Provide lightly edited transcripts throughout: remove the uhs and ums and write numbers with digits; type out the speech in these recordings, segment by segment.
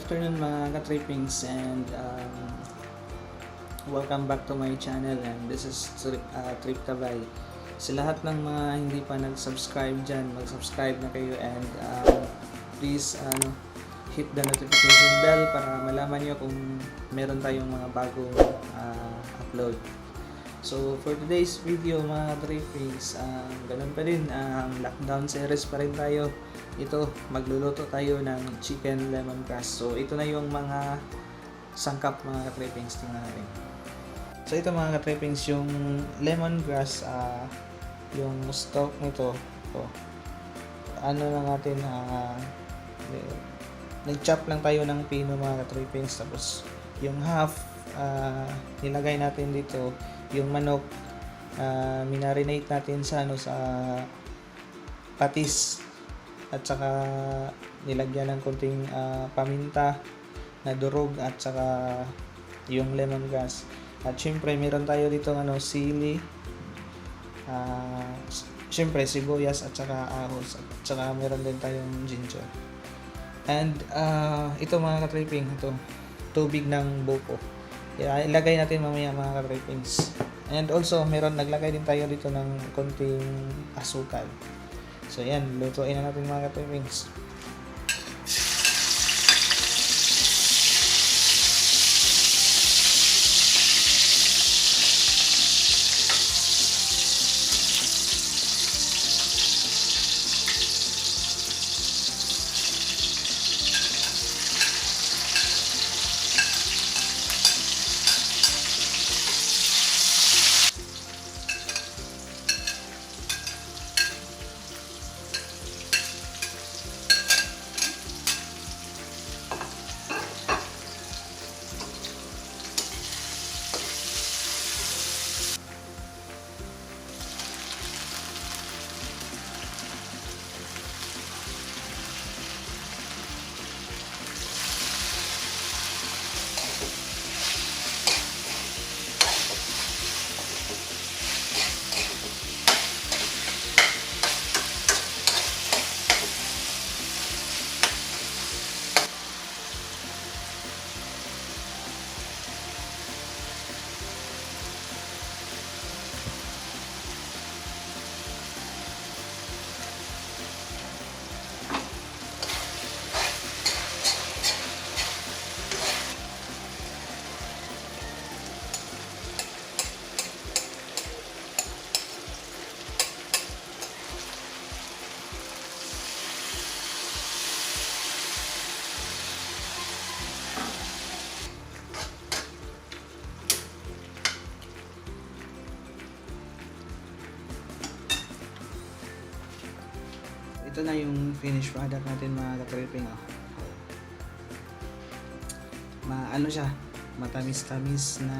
afternoon mga ka-trippings, and welcome back to my channel, and this is Trip Tabay. Sa lahat ng mga hindi pa nag-subscribe dyan, mag-subscribe na kayo, and please hit the notification bell para malaman nyo kung meron tayong mga bagong upload. So for today's video mga trippings, ganun pa din, lockdown series pa rin tayo. Ito, magluluto tayo ng chicken lemongrass. So ito na yung mga sangkap mga ka-trippings. Tingnan natin. So ito mga ka-trippings, yung lemongrass, yung stalk nito. So, ano na natin, nag-chop lang tayo ng pino mga ka-trippings. Tapos yung half, nilagay natin dito. Yung manok, minarinate natin sa patis, at saka nilagyan ng konting paminta na durog, at saka yung lemongrass. At syempre meron tayo dito sili, syempre sibuyas, at saka ahos, at saka meron din tayong ginger. And ito mga ka-tripping, ito tubig ng Buko. Ilagay natin mamaya mga ka-trippings. And also naglagay din tayo dito ng konting asukal. So yan, lutuin na natin mga ka-trippings. Ito na yung finished product natin mga ka-tripping. Ano siya, matamis-tamis na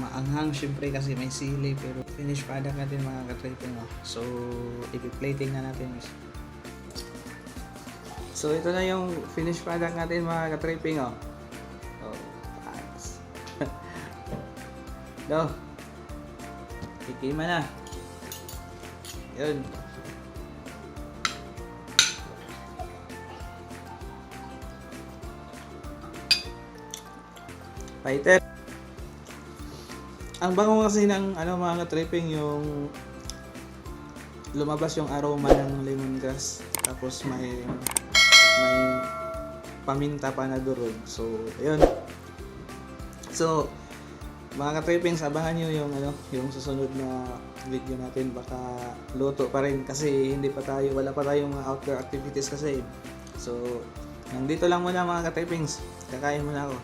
maanghang syempre kasi may sili, pero finished product natin mga ka-tripping. So i-plating na natin. So ito na yung finished product natin mga ka-tripping. Thanks. Do. Tikima na. Yun. Fighter. Ang bango kasi ng mga ka-tripping, yung lumabas yung aroma ng lemongrass, tapos may paminta pa na durog. So ayun. So mga ka-trippings, abangan nyo yung susunod na video natin. Baka luto pa rin kasi wala pa tayong mga outdoor activities kasi. So nandito lang muna mga ka-trippings, kakain muna ako.